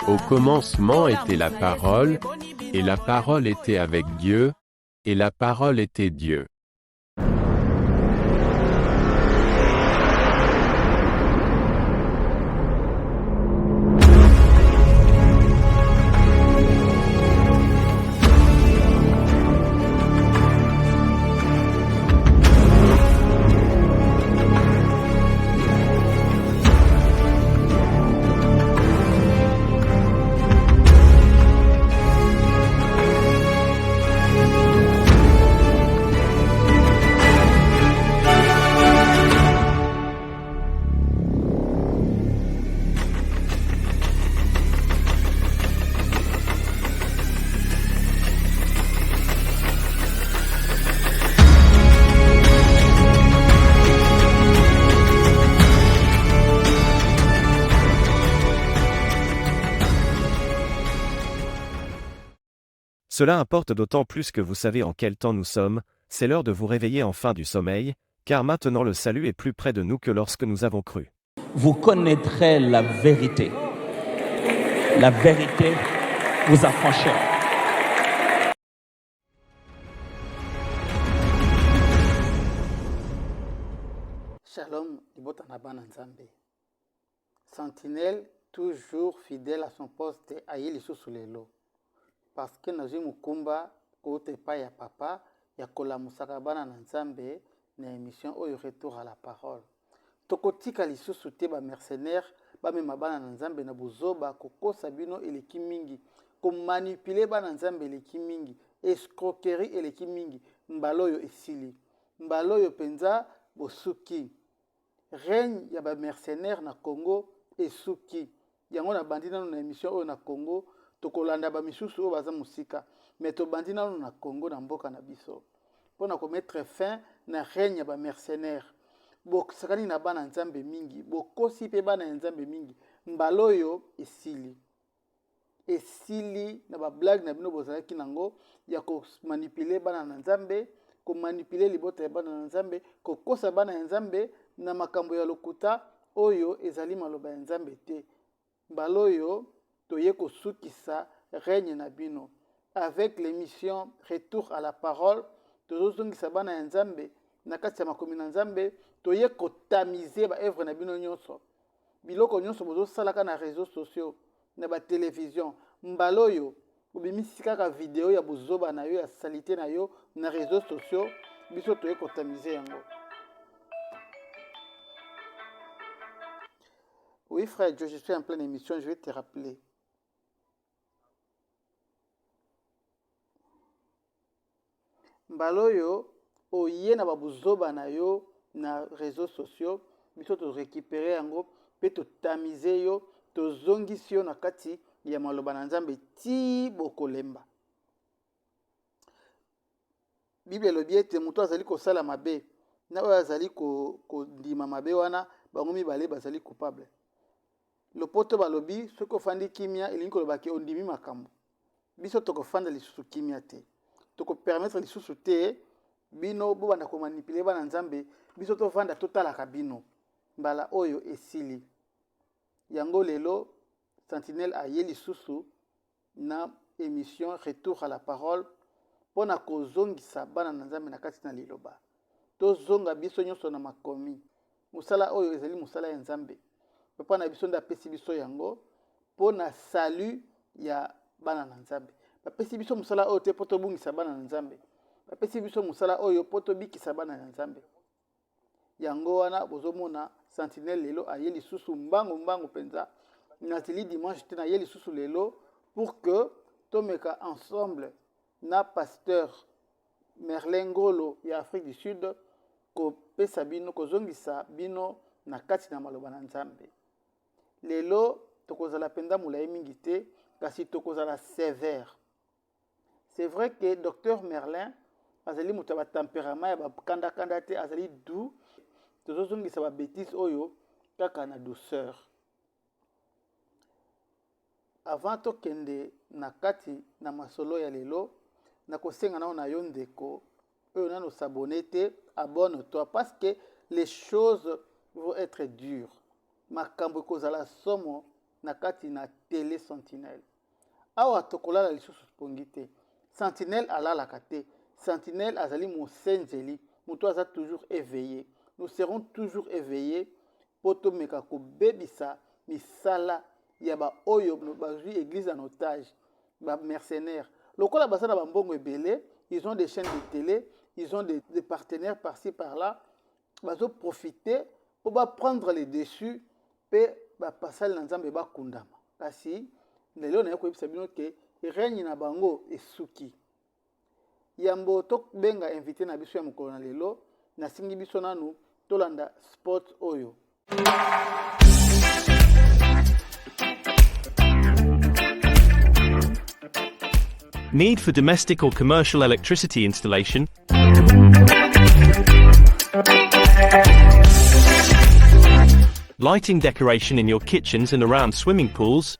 Au commencement était la parole, et la parole était avec Dieu, et la parole était Dieu. Cela importe d'autant plus que vous savez en quel temps nous sommes, c'est l'heure de vous réveiller enfin du sommeil, car maintenant le salut est plus près de nous que lorsque nous avons cru. Vous connaîtrez la vérité. La vérité vous affranchira. Shalom, Ibota Nabana Nzambe. Sentinelle, toujours fidèle à son poste, Aïli Sousoulelo. Parce que nous avons Mukumba, côté pa ya papa, ya kola musakabana na Nzambe, na émission Oyo Retour à la parole. Tokotika lisusu te ba mercenaire, ba mema bana na Nzambe na buzoba, koko sabino eleki mingi, ko manipuler bana Nzambe eleki mingi, escroquerie eleki mingi, mbaloyo esili. Mbaloyo penza bosuki. Règne ya ba mercenaire na Congo esuki. Yango na bandi nanu na émission oyo na Congo, tokolanda ba misusu oyo baza musika. Mais to bandi nanu na Congo na mboka na biso. Pona ko mettre fin na règne ya ba mercenaire. Bokisakani na bana Nzambe mingi, bokosi pe bana Nzambe mingi. Mbaloyo esili. Esili na ba blague na bino bozalaki nango ya ko manipuler bana na Nzambe, ko manipuler libota ya bana na Nzambe, ko kosa bana ya Nzambe na makambo ya lokuta oyo ezali maloba ya Nzambe te. Mbaloyo toye ko sukisa règne na bino. Avec l'émission Retour à la parole, tozozongisa bana ya Nzambe na kati ya makomi na Nzambe, toye ko tamiser ba œuvre na bino nyonso. Biloko nyonso bozosalaka na réseaux sociaux, na ba télévision. Mbaloyo obimisi kaka video ya bozoba na yo ya salité na yo na réseaux sociaux, biso toye ko tamiser yango. Oui frère, je suis en pleine émission, je vais te rappeler. Mbaloyo oye na babuzoba na yo na réseaux sociaux, biso to récupérer yango pe to tamiser yo, to zongisi yo na kati ya maloba na Nzambe ti bokolemba. Bible elobi ete moto azali kosala mabe na oyo azali kondima mabe wana bango mibale bazali coupable. Lopoto balobi soki ofandi kimia elingi koloba ke ondimi makambo. Biso tokofanda lisusu kimia te. Tokopermettre lisusu te bino bo banda ko manipuler bana Nzambe, biso tovanda totalaka bino. Mbala oyo esili. Yango lelo Sentinelle aye lisusu na émission Retour à la parole pona kozongisa bana na Nzambe na kati na liloba. Tozonga biso nyonso na makomi. Musala oyo ezali musala ya Nzambe. Papa na biso nda pesi biso yango pona salut ya bana na Nzambe. Bapesi biso musala oyo te poto bungisa bana na Nzambe. Bapesi biso musala oyo poto bikisa bana na Nzambe. Yango wana bozomona Sentinelle lelo aye lisusu mbangu penza. Nathalie dimanche te na ye lisusu lelo pour que tomeka ensemble na pasteur Merlin Ngolo ya Afrique du Sud ko pesa bino kozongisa bino na kati na maloba na Nzambe. Lelo tokozala penda mulayi mingi te kasi tokozala sévère. C'est vrai que docteur Merlin azali moto ba tempérament ya ba kanda te, azali doux. Tozozongisa ba bêtise oyo kaka na douceur. Avant tokende na kati na masolo ya lelo, na kosenga na yo ndeko, oyo nano s'abonner te, abonne-toi parce que les choses vont être dures. Makambo kozala somo na kati na télé Sentinelle. Awa tokolala lisusu pongi te. Sentinelle alalaka te. Sentinelle azali mosenjeli. Moto aza toujours éveillé. Nous serons toujours éveillés pour tomeka ko bebisa misala ya ba oyo bazui église en otage, ba mercenaires. Lokola basana ba mbongo ebele, ils ont des chaînes de télé, ils ont des partenaires par-ci par-là. Bazo profiter pour prendre les dessus pe ba passer na nzambe ba kundama. Kasi lelo na yako bino ke règne na bango esuki. Yambo tok benga invité na biso ya mokolo na lelo na singi biso nanu tolanda sport oyo. Need for domestic or commercial electricity installation? Lighting decoration in your kitchens and around swimming pools?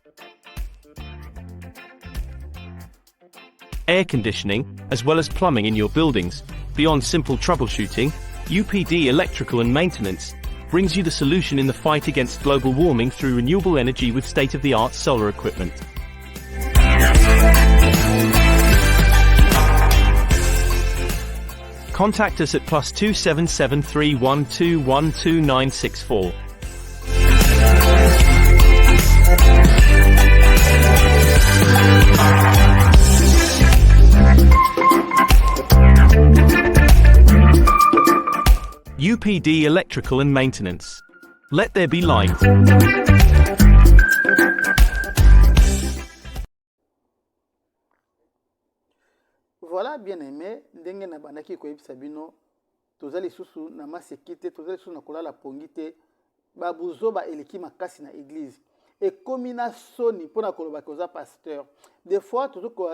Air conditioning, as well as plumbing in your buildings. Beyond simple troubleshooting, UPD Electrical and Maintenance brings you the solution in the fight against global warming through renewable energy with state-of-the-art solar equipment. Contact us at +277 312 12964. UPD Electrical and Maintenance. Let there be light. Voilà, bien aimé, ndenge na bandaki koyebisa bino tozali susu na masekite, tozali susu na kolala pongite, babuzo ba eleki makasi na église. Et comme na soni pona koloba koza pasteur. Des fois toujours ko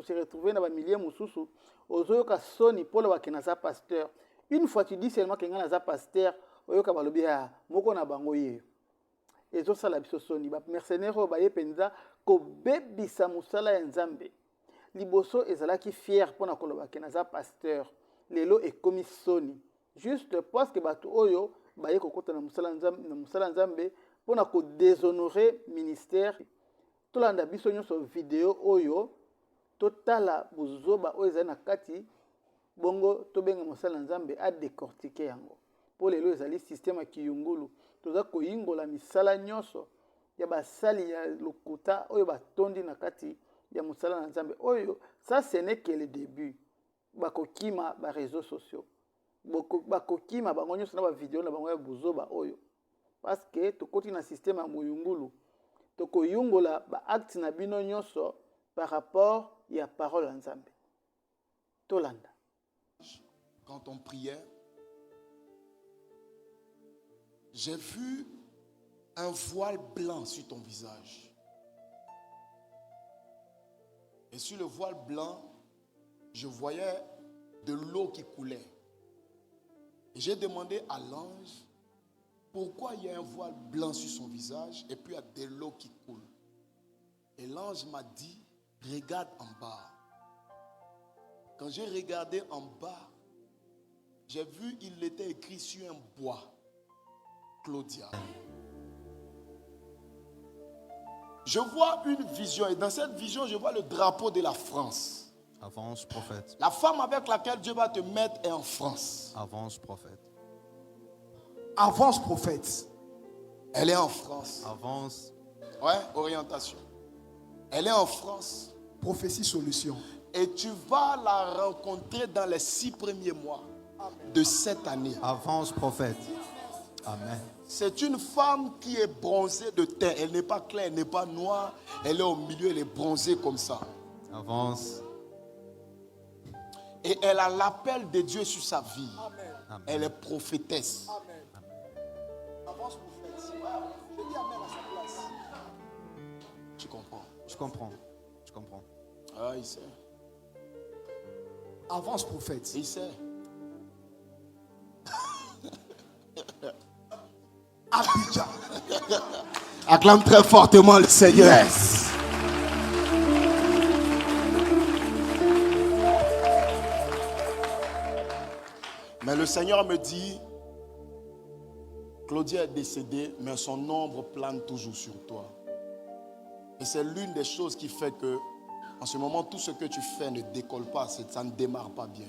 se retrouver na ba milliers mususu, ozoyoka soni pona ba kenaza pasteur. Une fois tu dis seulement que ngana za pasteur, oyoka balobi ya moko na bango ye. Ezo sala biso soni ba mercenaires ba yepenza ko bebisa musala ya nzambe. Liboso ezalaki fier pona koloba ke naza pasteur. Lelo ekomi soni. Juste parce que batu oyo baye kokota na musala nzambe pona ko déshonorer ministère. Tolanda biso nyonso vidéo oyo totala buzoba oyo ezali na kati bongo tobenga musala nzambe a décortiquer yango. Po lelo ezali système ya kiyungulu. Toza koyingola misala nyonso ya basali ya lokuta oyo batondi na kati ya musala na nzambe oyo. Ça ce n'est que le début. Bakokima ba réseaux sociaux. Bakokima bango nyonso na ba vidéo na bango ya buzoba oyo. Parce que tokoti na système ya moyungulu. Tokoyungola ba acte na bino nyonso par rapport ya parole nzambe. Tolanda. Quand on priait, j'ai vu un voile blanc sur ton visage. Et sur le voile blanc, je voyais de l'eau qui coulait. Et j'ai demandé à l'ange pourquoi il y a un voile blanc sur son visage et puis il y a de l'eau qui coule. Et l'ange m'a dit, regarde en bas. Quand j'ai regardé en bas, j'ai vu il était écrit sur un bois, Claudia. Je vois une vision et dans cette vision, je vois le drapeau de la France. Avance, prophète. La femme avec laquelle Dieu va te mettre est en France. Avance, prophète. Avance, prophète. Elle est en France. Avance. Ouais, orientation. Elle est en France. Prophétie solution. Et tu vas la rencontrer dans les 6 premiers mois de cette année. Avance, prophète. Amen. C'est une femme qui est bronzée de teint. Elle n'est pas claire, elle n'est pas noire. Elle est au milieu, elle est bronzée comme ça. Avance. Et elle a l'appel de Dieu sur sa vie. Amen. Elle est prophétesse. Amen. Avance, prophète. Je dis amen à sa place. Tu comprends? Je comprends. Je comprends. Ah, il sait. Avance, prophète. Il sait. Abidjan. Acclame très fortement le Seigneur. Yes. Mais le Seigneur me dit, Claudia est décédée, mais son ombre plane toujours sur toi. Et c'est l'une des choses qui fait que, en ce moment, tout ce que tu fais ne décolle pas, ça ne démarre pas bien.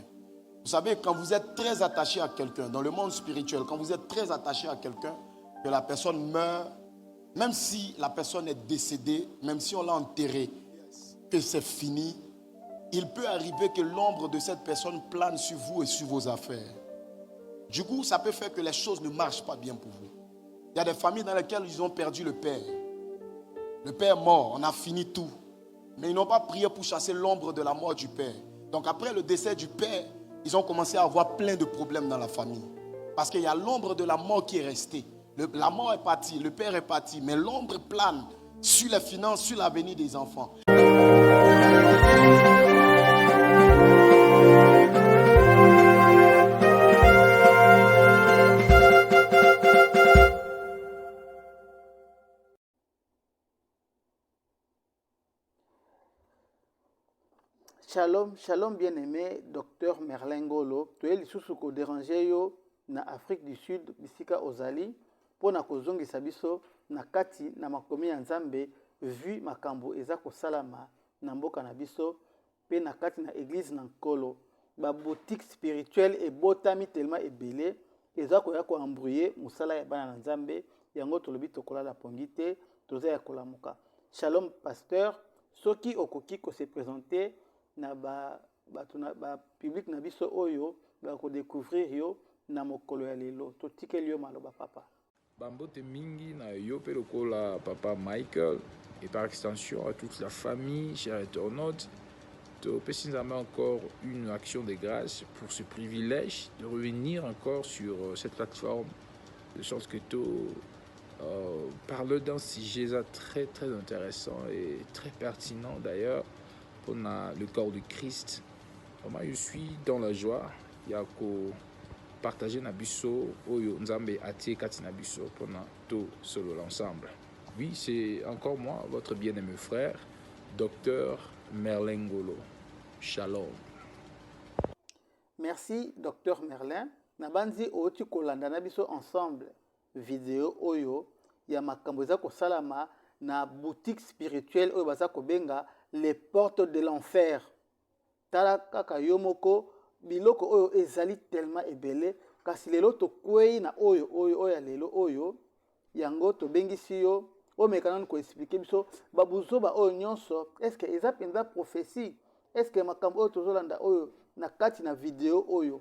Vous savez, quand vous êtes très attaché à quelqu'un, dans le monde spirituel, quand vous êtes très attaché à quelqu'un, que la personne meurt, même si la personne est décédée, même si on l'a enterrée, que c'est fini, il peut arriver que l'ombre de cette personne plane sur vous et sur vos affaires. Du coup, ça peut faire que les choses ne marchent pas bien pour vous. Il y a des familles dans lesquelles ils ont perdu le père. Le père est mort, on a fini tout. Mais ils n'ont pas prié pour chasser l'ombre de la mort du père. Donc après le décès du père, ils ont commencé à avoir plein de problèmes dans la famille. Parce qu'il y a l'ombre de la mort qui est restée. La mort est partie, le père est parti, mais l'ombre plane sur les finances, sur l'avenir des enfants. Shalom, shalom bien-aimé, docteur Merlin Ngolo. Tu es lisusu ko déranger yo na Afrique du Sud, bisika ozali, po na kozongisa biso na kati na makomi ya Nzambe, vu makambo eza ko salama na mboka na biso, pe na kati na église na Nkolo. Ba boutique spirituelle et botami tellement ebele, eza ko ya ko embrouiller musala ya bana na Nzambe, yango tolobi tokola la pongite, toza ya kolamuka. Shalom pasteur, soki okoki ko se présenter na ba public na biso oyo ba ko découvrir yo na mokolo ya lelo to tikeli yo maloba papa Bambote mingi na yo pe lokola papa Michael et par extension à toute la famille, chers internautes, to pesi nzambe encore une action de grâce pour ce privilège de revenir encore sur cette plateforme de sorte que to parle d'un sujet très très intéressant et très pertinent d'ailleurs. On a le corps de Christ. Moi, je suis dans la joie. Il y a qu'à partager Nabiso, Oyo Nzambe Atie Kati Nabiso pendant tout solo l'ensemble. Oui, c'est encore moi, votre bien-aimé frère, docteur Merlin Ngolo. Shalom. Merci, docteur Merlin. Nabanzi oti kolanda Nabiso ensemble. Vidéo Oyo, ya makambo eza ko salama na boutique spirituelle Oyo baza ko benga les portes de l'enfer. Tala kaka yomoko biloko oyo ezali tellement ebele kasi lelo to kwei na oyo ya lelo oyo yango to bengisi yo o mekana ko expliquer biso babuzo ba oyo nyonso est-ce que eza penza prophétie est-ce que makambo oyo tozolanda oyo na kati na vidéo oyo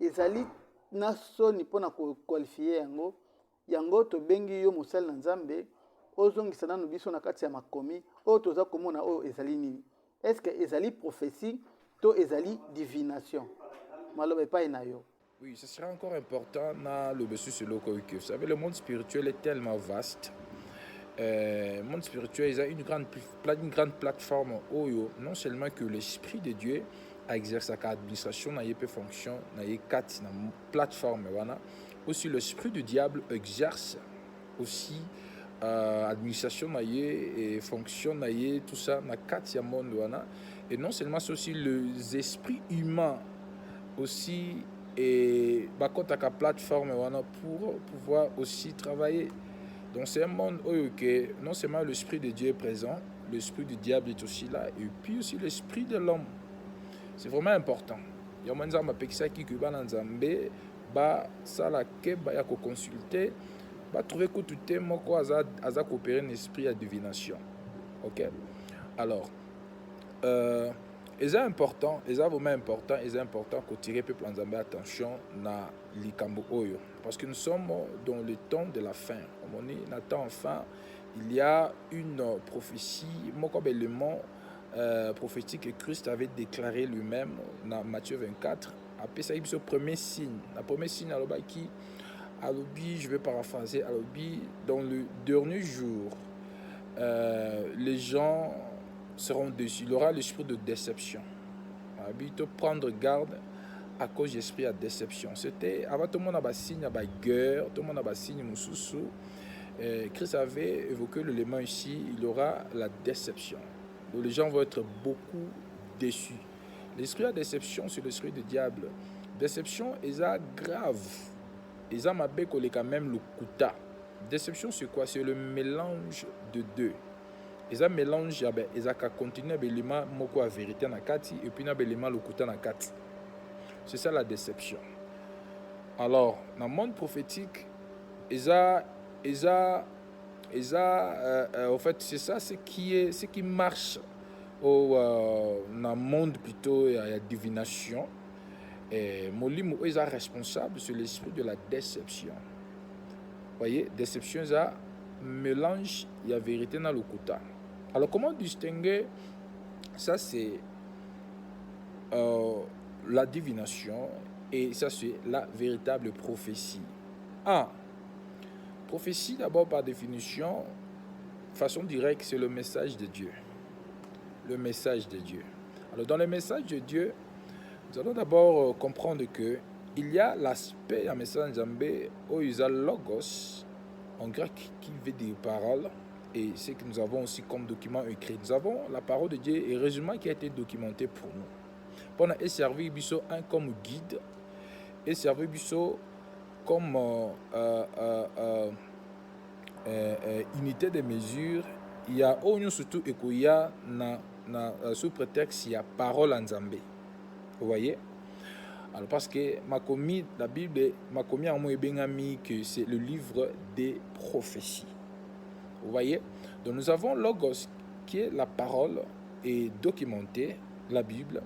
ezali na soni pona ko qualifier yango to bengi yo mosali na Nzambe ozongisa nanu biso na kati ya makomi oyo toza komona oyo ezali nini est-ce que ezali prophétie to ezali divination maloba epai na yo. Oui, ce sera encore important dans le bessus sur le que vous savez le monde spirituel est tellement vaste. Le monde spirituel il a une grande plateforme oyo non seulement que l'esprit de Dieu a exercé sa administration na yé fonction na yé kati na plateforme wana aussi l'esprit du diable exerce aussi administration et fonction tout ça na katia monde wana et non seulement c'est aussi les esprits humains aussi et bakotaka plateforme wana pour pouvoir aussi travailler donc c'est un monde où non seulement l'esprit de Dieu est présent, l'esprit du diable est aussi là et puis aussi l'esprit de l'homme. C'est vraiment important. Il y a manza mapekisa ki kubana nzambe ba sala ke ba ya ko consulter va trouver que tout est moko aza coopérer un esprit à divination. OK? Alors c'est important, c'est vraiment important, c'est important que tirer peuple nzambe attention na likambo oyo parce que nous sommes dans le temps de la fin. On est dans temps fin, il y a une prophétie moko belement prophétique que Christ avait déclaré lui-même dans Matthieu 24. Après ça, il y a le premier signe. Le premier signe, je vais paraphraser, dans le dernier jour, les gens seront déçus. Il y aura l'esprit de déception. Il faut prendre garde à cause de l'esprit de déception. C'était avant tout le monde a signe, guerre, tout le monde a signe, moussoussou. Christ avait évoqué l'élément ici, il y aura la déception. Donc les gens vont être beaucoup déçus. L'esprit de déception, c'est l'esprit du diable. Déception est grave. Ils ont quand même le kuta. Déception, c'est quoi? C'est le mélange de deux. eza mélange ya ezaka continue ya belema moko ya vérité na kati et puis na belema lokuta na kati. C'est ça la déception. Alors dans le monde prophétique en fait c'est ça ce qui marche dans le monde plutôt il y a divination et molimo est responsable sur l'esprit de la déception. Vous voyez, déception c'est un mélange il y a vérité dans le lokuta. Alors comment distinguer ça? C'est la divination et ça c'est la véritable prophétie. Prophétie d'abord par définition, façon directe, c'est le message de Dieu. Le message de Dieu. Alors dans le message de Dieu, nous allons d'abord comprendre que il y a l'aspect du message de Dieu où il y a logos en grec qui veut dire parole. Et ce que nous avons aussi comme document écrit. Nous avons la parole de Dieu et résumé qui a été documenté pour nous. Pendant et servi biso un comme guide et servi biso comme unité de mesure. Il y a surtout et qu'il y a sous prétexte il y a parole en Zambé. Vous voyez? Alors parce que la Bible m'a commis en moi que c'est le livre des prophéties. Vous voyez? Donc nous avons Logos qui est la parole et documentée, la Bible.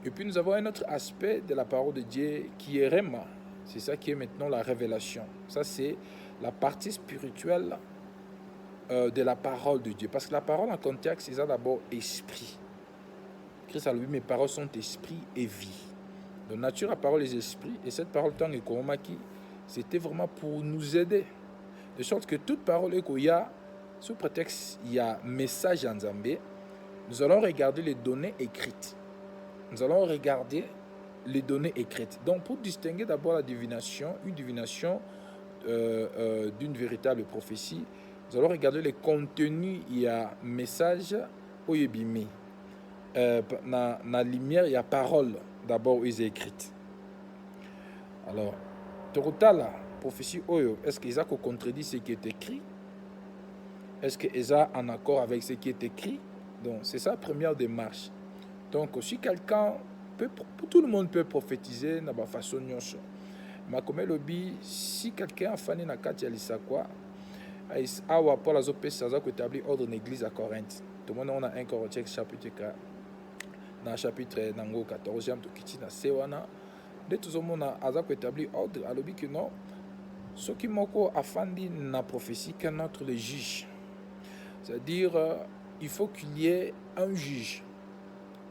Et puis nous avons un autre aspect de la parole de Dieu qui est Rema. C'est ça qui est maintenant la révélation. Ça c'est la partie spirituelle de la parole de Dieu. Parce que la parole en contexte, c'est d'abord esprit. Christ a dit, mes paroles sont esprit et vie. Donc nature, la parole est esprit. Et cette parole, tant que c'était vraiment pour nous aider. De sorte que toute parole qu'il y a, sous prétexte, il y a message en Zambé, nous allons regarder les données écrites. Nous allons regarder les données écrites. Donc, pour distinguer d'abord la divination, une divination d'une véritable prophétie, nous allons regarder les contenus. Il y a message, oyebimi. Dans la lumière, il y a parole d'abord écrite. Alors, total la prophétie, est-ce qu'ils ont contredit ce qui est écrit? Est-ce qu'ils sont en accord avec ce qui est écrit? Donc, c'est ça la première démarche. Donc, si quelqu'un peut, tout le monde peut prophétiser de la façon dont mais comme le dit, si quelqu'un a fait une carte, il sait quoi? Awa Paul a établi ordre dans l'église à Corinthe. Tout le monde a un Corinthiens chapitre 4. Dans le chapitre 14e, tout qui na sewana. De tout le monde a établi ordre. Alors que non, ce qui m'a afandi na prophétie qu'un autre le juge. C'est-à-dire, il faut qu'il y ait un juge.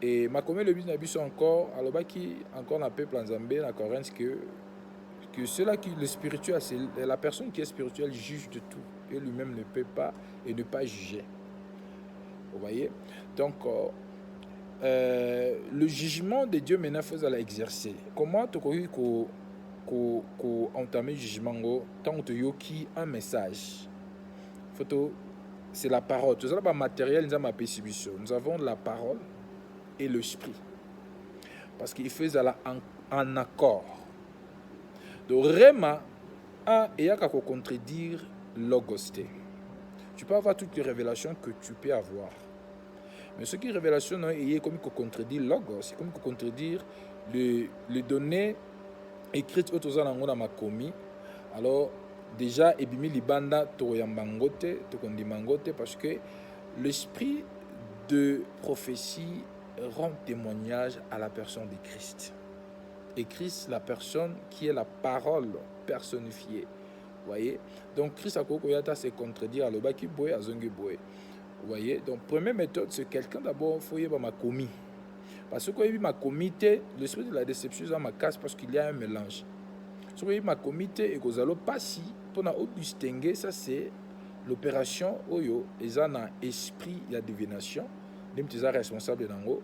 Et ma comme le but n'a pas encore, alors qui encore n'a peuple en Zambie, en Corinthe, que cela qui le spirituel, c'est la personne qui est spirituelle juge de tout. Et lui-même ne peut pas et ne pas juger. Vous voyez? Donc, le jugement de Dieu maintenant faut l'exercer. Comment tu peux entamer le jugement tant que tu as un message? C'est la parole. Tout ça, le matériel, nous avons la parole et l'esprit. Parce qu'il fait en accord. Donc, Rema, il y a qu'à contredire Logosté. Tu peux avoir toutes les révélations que tu peux avoir. Mais ce qui est révélation, il y a comme contredire Logos, c'est comme contredire les données écrites autour de ma commis. Alors, déjà, ebimi libanda toyambangote, tokondimangote, parce que l'esprit de prophétie rend témoignage à la personne de Christ. Et Christ, la personne qui est la parole personnifiée. Vous voyez? Donc, Christ a kokoyata se contredire à l'obaki boye, à zongi boye. Vous voyez? Donc, première méthode, c'est quelqu'un d'abord, il faut y avoir ma commis. Parce que quand il y a ma comité, l'esprit de la déception, ça m'a casse parce qu'il y a un mélange. Si il y a ma comité et que vous allez passer, pour nous distinguer, ça c'est l'opération Oyo, et ça a esprit, il y a divination, même tu es responsable dans l'eau.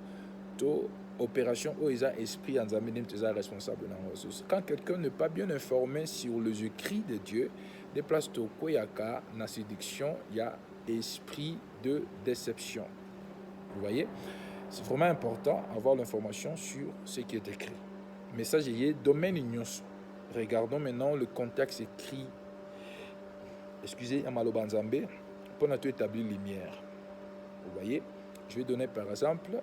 Opération où ils ont esprit en Zambie, ils sont responsables dans ressources. Quand quelqu'un n'est pas bien informé sur les écrits de Dieu, des places de Koyaka, dans la séduction, il y a esprit de déception. Vous voyez? C'est vraiment important d'avoir l'information sur ce qui est écrit. Message est domaine ignos. Regardons maintenant le contexte écrit. Excusez, Amalo Banzambé, pour nous établir lumière. Vous voyez, je vais donner par exemple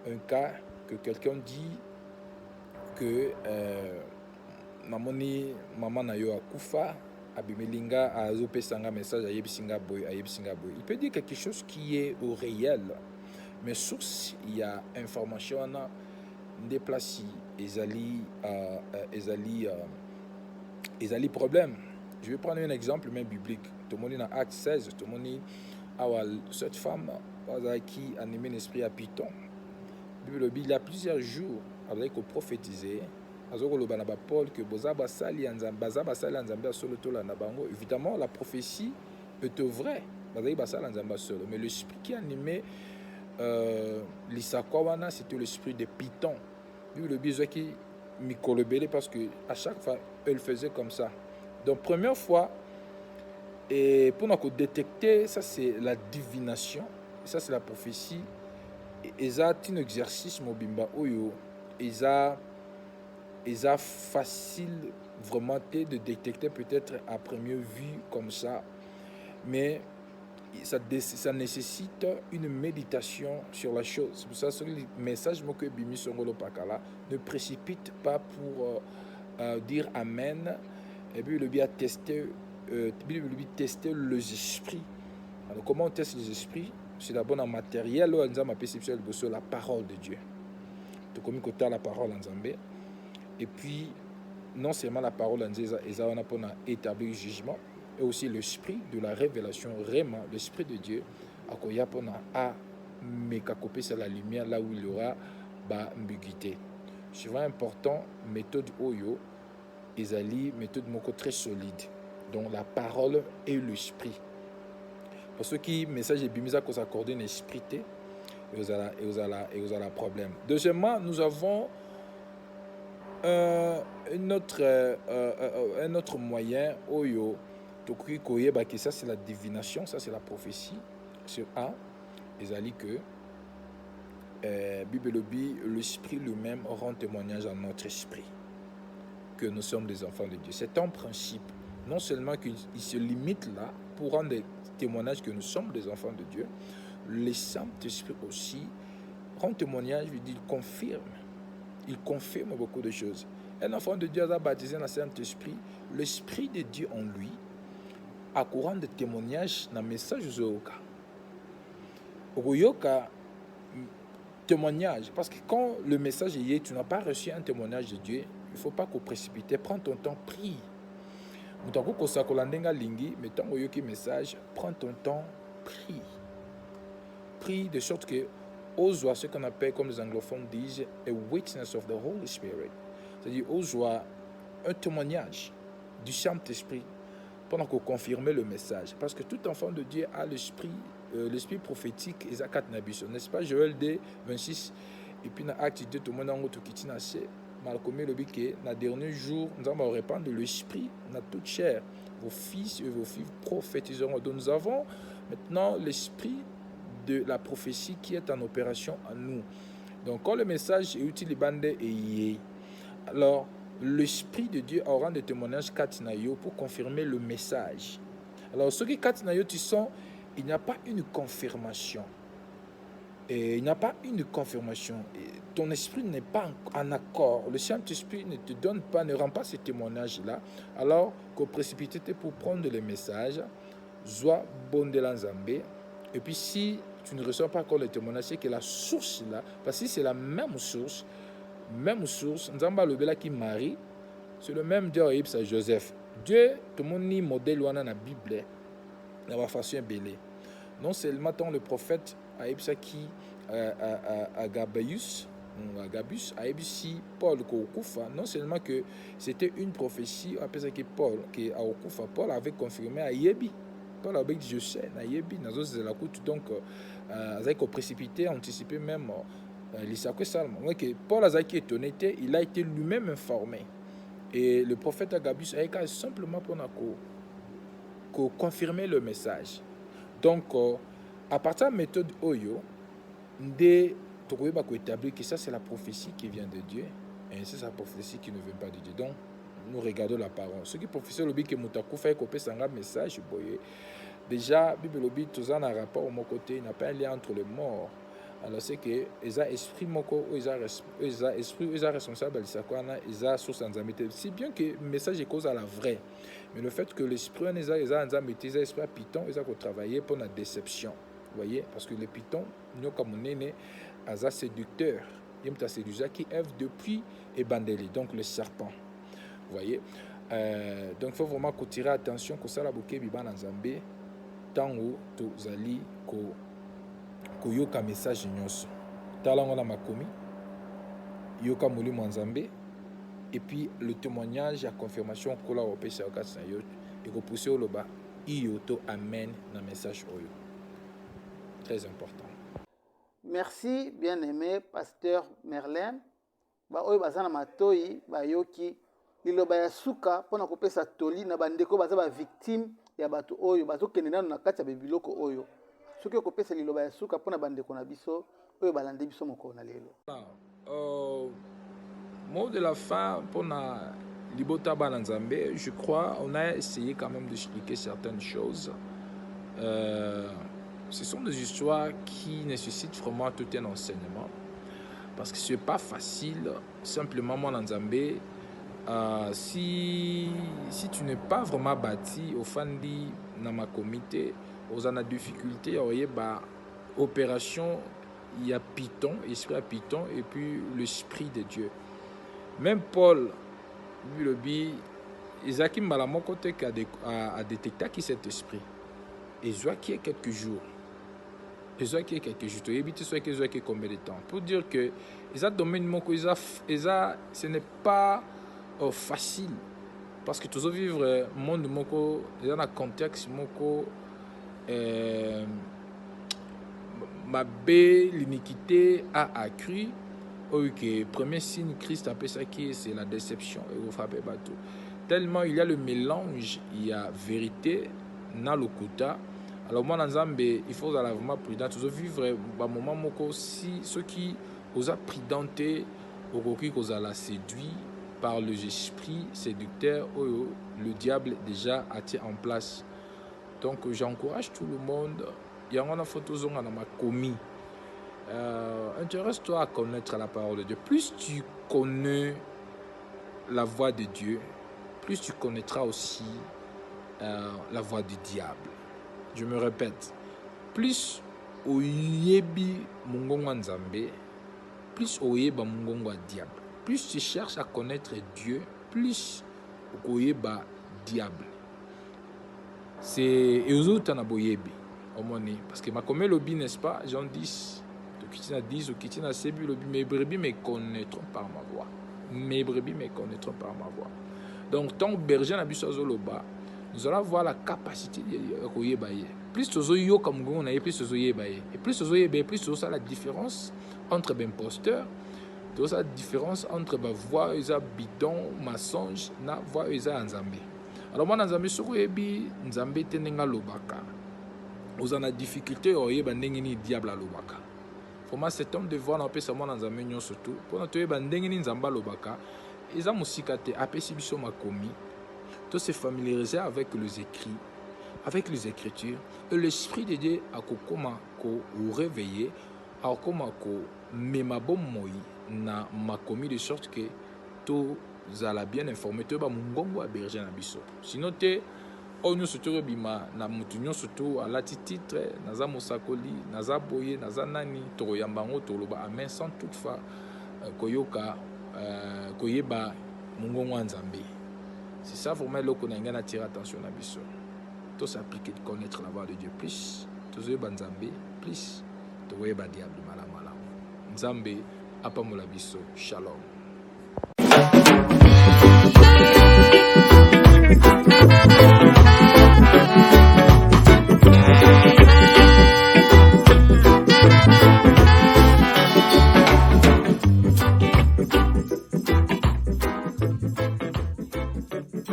un cas que quelqu'un dit que namoni maman na yo akufa abimelinga azopesanga message ayebisinga boy. Il peut dire quelque chose qui est au réel, mais source il y a information na déplacé ezali problème. Je vais prendre un exemple même biblique. Tout le monde dans Acte 16, tout le monde cette femme qui a animé l'esprit à Python. Il y a plusieurs jours avec au prophétiser Paul que évidemment la prophétie est vraie, mais l'esprit qui animait l'Issakowana, c'était l'esprit de Python. Le besoin qui m'y parce que à chaque fois elle faisait comme ça. Donc première fois, et pour nous détecter, ça c'est la divination, ça c'est la prophétie. Et ça c'est un exercice mobimba oyo, et ça facile vraiment de détecter peut-être à première vue comme ça, mais ça nécessite une méditation sur la chose. C'est pour ça que le message que Bimi Songolo Pakala ne précipite pas pour dire Amen. Et puis, il a testé les esprits. Alors, comment on teste les esprits? C'est d'abord en matériel, la parole de Dieu. Tout comme il la parole en Zambé. Et puis, non seulement la parole en Zambé, on a établi le jugement, et aussi l'esprit de la révélation, vraiment, l'esprit de Dieu, à mécacoper sur la lumière là où il y aura ambiguïté. C'est vraiment important, méthode Oyo, Ezali, méthode moko très solide. Donc la parole et l'esprit. Pour ceux qui message et bimisa qu'on s'accorde un esprit et vous avez problème. Deuxièmement, nous avons un autre moyen Oyo. Que ça c'est la divination, ça c'est la prophétie. Sur A, Ezali que l'esprit lui-même rend témoignage à notre esprit que nous sommes des enfants de Dieu. C'est un principe. Non seulement qu'il se limite là pour rendre des témoignages que nous sommes des enfants de Dieu, le Saint-Esprit aussi rend témoignage, il confirme. Il confirme beaucoup de choses. Un enfant de Dieu a baptisé dans le Saint-Esprit, l'Esprit de Dieu en lui, à courant de témoignage dans le message Zoka. Ogoyoka, témoignage, parce que quand le message est, tu n'as pas reçu un témoignage de Dieu, il ne faut pas qu'on précipite. Prends ton temps, prie. Mais tant que ça kolandenga lingi, mais tant que message, prends ton temps, prie. Prie de sorte que ose ce qu'on appelle, comme les anglophones disent, a witness of the Holy Spirit. C'est-à-dire ose un témoignage du Saint-Esprit pendant qu'on confirme le message. Parce que tout enfant de Dieu a l'esprit prophétique, Isaac Nabiso. N'est-ce pas Joël 2, 26, et puis dans Acte 2, tout le monde a dit Malcolm le biquet, dans le dernier jour, nous allons répandre l'esprit dans toute chair. Vos fils et vos filles prophétiseront. Donc nous avons maintenant l'esprit de la prophétie qui est en opération en nous. Donc quand le message est utile, alors l'esprit de Dieu aura des témoignages katinayo pour confirmer le message. Alors ce qui katinayo tu sens, il n'y a pas une confirmation. Et il n'y a pas une confirmation. Et ton esprit n'est pas en accord. Le Saint-Esprit ne te donne pas, ne rend pas ces témoignages-là. Alors qu'au précipité pour prendre les messages, soit bon de l'Anzambé. Et puis si tu ne reçois pas encore le témoignage, c'est que la source là, parce que c'est la même source, Nzamba le bela qui marie, c'est le même Dieu c'est Joseph. Dieu, tout le monde ni modèle dans la Bible, dans la façon belée. Non seulement tant le prophète Aïbsa qui à Gabius, a si Paul Koukufa, non seulement que c'était une prophétie, on appelle ça que Paul, qui a Okufa, Paul avait confirmé à Yebi. Paul avait dit je sais, à Yebi, donc avec précipité, anticipé même l'Issako Salmo. Paul a été étonné, il a été lui-même informé. Et le prophète Agabius a été simplement pour confirmer le message. Donc, à partir de la méthode Oyo, tu peux établir que ça c'est la prophétie qui vient de Dieu et c'est la prophétie qui ne vient pas de Dieu. Donc, nous regardons la parole. Ce qui prophétise le but que Moutakou fait copier un message, déjà, Bible dit tous en un rapport au mon côté, il n'y a pas un lien entre les morts. Alors c'est que les esprits moko, les esprits, les responsables de ça quoi, ils ont source en zamité. Si bien que le message est cause à la vraie, mais le fait que l'esprit les en zamité, les esprits python, ils ont travaillé pour la déception. Vous voyez, parce que les pythons, nous comme on est né, ils ont séducteur, ils ont séduit qui œuvre depuis et bandeli, donc le serpent. Vous voyez, donc il faut vraiment qu'on tire attention que ça la bouquet biban en Zambie, tant où tous allez koyoka message nyonso tala ngona makomi yoka muli mwanzambe et puis le témoignage à confirmation kola opesa okasa yo et ko pousser au loba ioto amen na message oyo très important. Merci bien-aimé pasteur Merlin ba oyo bazana matoi ba yoki liloba ya suka pona kopesa toli na bandeko baza ba victime ya bato oyo bazo kenena na kati ya bibiloko oyo. Soki okopesa liloba ya suka pona bandeko na biso oyo balande biso moko na lelo. Mot de la fin pour na libota bananzambe, je crois on a essayé quand même d'expliquer certaines choses. Ce sont des histoires qui nécessitent vraiment tout un enseignement parce que c'est pas facile simplement mon nzambe si tu n'es pas vraiment bâti au fandi dans ma comité aux en difficulté, il y a opération, il y a Python, esprit à Python, et puis l'esprit de Dieu. Même Paul, le dit, Isaac Malamon côté a détecté qui cet esprit. Et je vois qu'il y a quelques jours. Et je vois qu'il y a quelques jours. Et puis tu sais qu'il y a combien de temps. Pour dire que Isaac domaine moko, ce n'est pas facile. Parce que tous vivre le monde moko, dans un contexte moko. L'iniquité a accru. Okay. Premier signe Christ appelle ça qui c'est la déception et vous frappez bateau. Tellement il y a le mélange, il y a vérité dans le kota. Alors moi dans Zambé, il faut aller vraiment prudent. Tous vivre un moment moko si ceux qui osent prudenter au qui osent la séduit par le esprit séducteur le diable déjà a été en place. Donc j'encourage tout le monde. Il y a une photo dans ma commis. Intéresse-toi à connaître la parole de Dieu. Plus tu connais la voix de Dieu, plus tu connaîtras aussi la voix du diable. Je me répète. Plus oyebi mungongo nzambe, plus oyeba mungongo diable. Plus tu cherches à connaître Dieu, plus oyeba diable. C'est Euzouta na boyebi omoni parce que ma comme lobby n'est-ce pas Jean 10 de Kitina 10 ou Kitina Sebu lobby mes brebis me connaîtront par ma voix. Mes brebis me connaîtront par ma voix. Donc tant berger na biso zoloba, nous allons avoir la capacité de koyebaye. Plus tozo yo comme on a plus tozo yebaye. Et plus tozo yebaye, plus tozo la différence entre imposteur, tozo la différence entre ba voix eza bidon, mensonge na voix eza nzambe. Alors moi nzambe soko yebi nzambe tenenga lobaka. Aux en a difficulté oyeba ndenge ni diable lobaka. Pour moi cet homme de voix na pesa moi nzambe nyon surtout. Pour na toyeba ndenge ni nzamba lobaka, eza musika te apesi biso makomi. To se familiariser avec les écrits, avec les écritures, et l'esprit de Dieu a kokoma ko réveiller, a kokoma ko mema bom moi na makomi de sorte que to zala bien informé to ba mungongo a berger na biso. Sinon te onyo soto bima na mutunyo soto ala titre naza mosakoli naza boye naza nani to yambango to loba amen sans toutefois koyoka koyeba mungongo nzambe. C'est ça vraiment le qu'on a attiré attention à biso. Tout s'applique de connaître la voix de Dieu plus, tout ça banzambe plus, tout ça ba diable mala. Nzambe apamola biso. Shalom.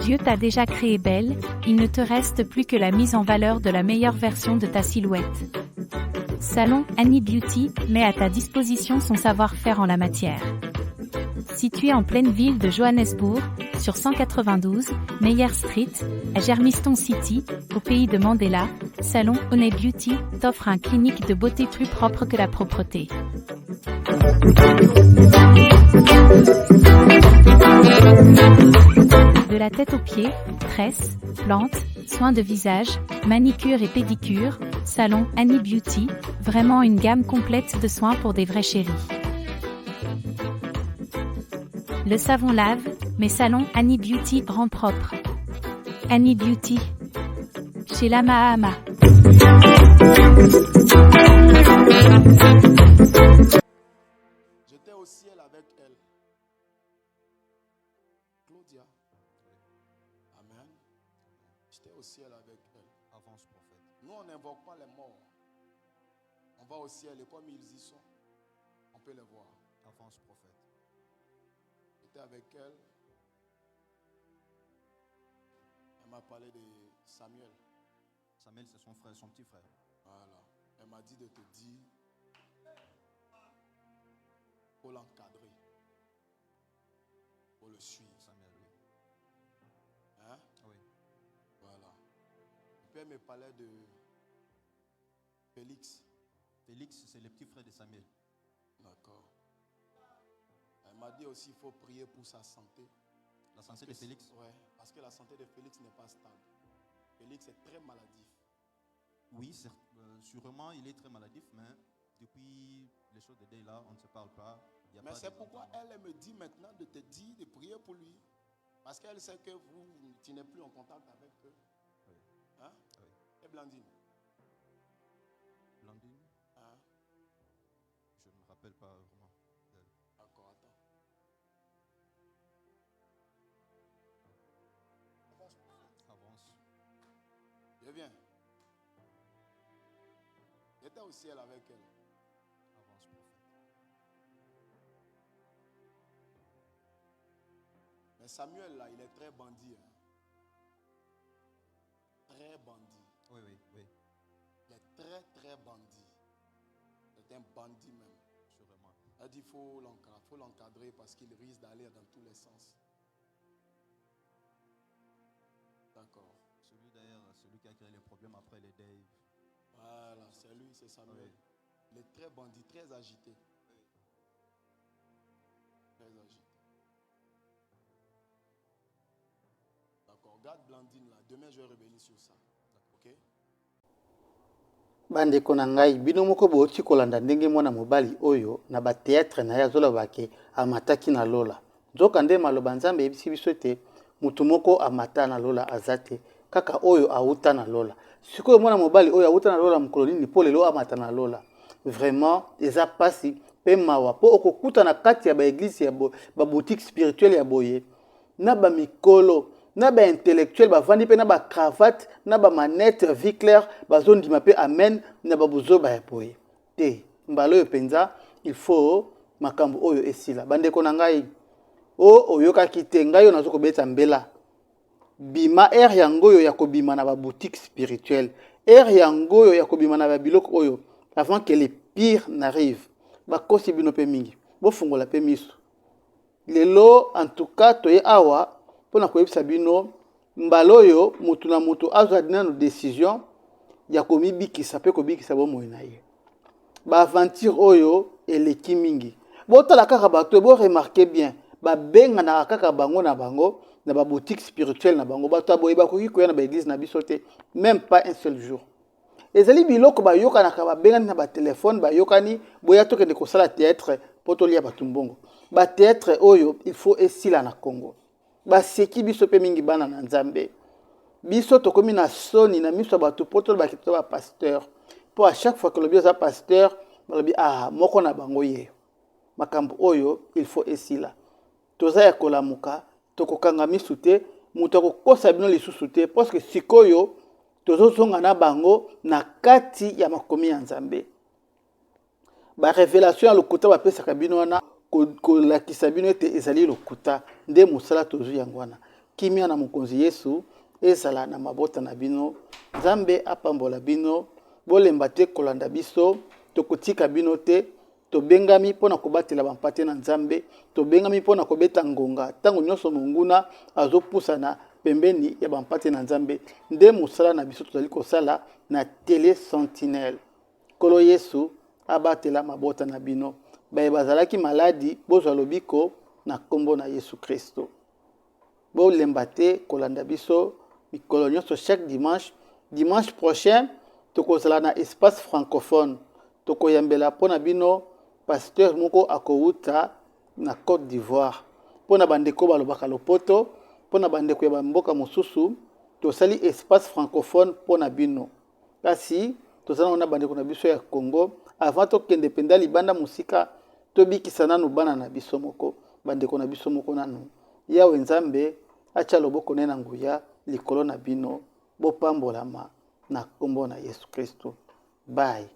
Dieu t'a déjà créé belle, il ne te reste plus que la mise en valeur de la meilleure version de ta silhouette. Salon Annie Beauty met à ta disposition son savoir-faire en la matière. Situé en pleine ville de Johannesburg, sur 192, Meyer Street, à Germiston City, au pays de Mandela, Salon Honey Beauty t'offre un clinique de beauté plus propre que la propreté. De la tête aux pieds, tresses, plantes, soins de visage, manicure et pédicure, Salon Honey Beauty, vraiment une gamme complète de soins pour des vrais chéris. Le savon lave, mais Salon Honey Beauty rend propre. Honey Beauty. Chez la Mahama. J'étais au ciel avec elle. Claudia. Amen. J'étais au ciel avec elle. Avance, prophète. Nous, on n'invoque pas les morts. On va au ciel et comme ils y sont, on peut les voir. Avance, prophète. J'étais avec elle. Elle m'a parlé de Samuel. Samuel, c'est son frère, son petit frère. Voilà. Elle m'a dit de te dire pour l'encadrer, pour le suivre. Samuel, oui. Hein? Oui. Voilà. Et puis elle me parlait de Félix. Félix, c'est le petit frère de Samuel. D'accord. Elle m'a dit aussi qu'il faut prier pour sa santé. La santé de Félix? Oui, parce que la santé de Félix n'est pas stable. Félix est très maladif. Oui, sûrement il est très maladif, mais depuis les choses de deuil là, on ne se parle pas. Mais c'est pourquoi elle me dit maintenant de te dire de prier pour lui. Parce qu'elle sait que tu n'es plus en contact avec eux. Oui. Hein? Oui. Et Blandine? Blandine? Hein? Je ne me rappelle pas vraiment d'elle. D'accord, attends. Avance. Je viens. J'étais au ciel avec elle. Avance, prophète. Mais Samuel là, il est très bandit. Hein? Très bandit. Oui, oui, oui. Il est très, très bandit. C'est un bandit même. Sûrement. Elle dit qu'il faut l'encadrer parce qu'il risque d'aller dans tous les sens. D'accord. Celui d'ailleurs, celui qui a créé les problèmes après les deuils. Voilà, c'est lui, c'est Samuel. Oui. Il est très bandit, très agité. Oui. Très agité. D'accord, garde Blandine là. Demain, je vais revenir sur ça. Ok? bandeko na ngai bino moko boti kolanda ndenge mwana mobali oyo na ba théâtre na ya zola bake amataki na lola nzoka nde maloba nzambe ebisi biso te mutu moko amata na lola azate kaka oyo auta na lola sikoyo mwana mobali oyo auta na lola mokolo nini po lelo amata na lola vraiment eza pasi pe mawa po okokuta na kati ya ba église ya ba boutique spirituelle ya boye na ba mikolo na ba intellectuel ba vandi pe na ba cravate na ba manette vie claire ba zone di mape amen na ba buzo ba boye te mbalo yo penza il faut makambo oyo esila bandeko na ngai oyoka kite ngai yo nazo ko beta mbela bima yango yo ya kobima na ba boutique spirituelle yango yo ya kobima na ba biloko oyo avant que les pires n'arrivent ba kosi bino pe mingi bo fungola pe miso lelo en tout cas toye awa pona koyebisa bino mbalo yo mutu na mutu azwa dina no décision ya komibikisa pe kobikisa bomoi na ye ba aventure oyo eleki mingi botala kaka bato bo remarquer bien ba benga na kaka bango na ba boutique spirituelle na bango bato aboye ba koki koya na ba église na biso te même pas un seul jour ezali biloko ba yokana ka ba benga na ba téléphone ba yokani boya to kende ko sala théâtre potolia batumbongo ba théâtre oyo il faut esila na Congo ba seki biso pe mingi bana na Nzambe biso tokomi na soni na miso bato poto ba kito ba pasteur pour à chaque fois que le bio pasteur balobi moko na bango ye makambo oyo il faut esila toza ya kolamuka tokokanga misu te mutu akokosa bino lisusu te parce que sikoyo tozozonga na bango na kati ya makomi ya Nzambe ba révélation ya lokuta bapesaka bino wana kolakisa bino ete ezali lokuta nde mosala tozu yango wana kimia na mokonzi Yesu ezala na mabota na bino Nzambe apambola bino bolemba te kolanda biso tokotika bino te tobengami pona kobatela bampate na Nzambe tobengami pona kobeta ngonga tango nyonso monguna azopusana pembeni ya bampate na nzambe nde mosala na biso tozali kosala na télé sentinelle. Kolo Yesu abatela mabota na bino baye bazalaki maladi bozwa lobiko na kombo na Yesu Kristo. Bolemba te kolanda biso mikolo nyonso chaque dimanche prochain tokozala na espace francophone tokoyambela mpona bino pasteur moko akowuta na Côte d'Ivoire mpona bandeko balobaka lopoto mpona bandeko ya bamboka mosusu tosali espace francophone mpona bino kasi tozala na bandeko na biso ya Congo avant tokende penda libanda musika tobikisa nanu bana na biso moko bandeko na biso moko nanu yawe nzambe acha loboko na nguya likolo na bino bopambolama na kombo na Yesu Kristo. Bye.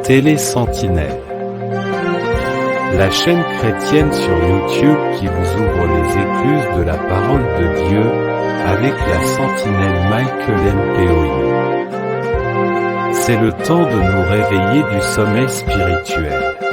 Télé Sentinelle, la chaîne chrétienne sur YouTube qui vous ouvre les écluses de la parole de Dieu avec la sentinelle Michael MPOI. C'est le temps de nous réveiller du sommeil spirituel.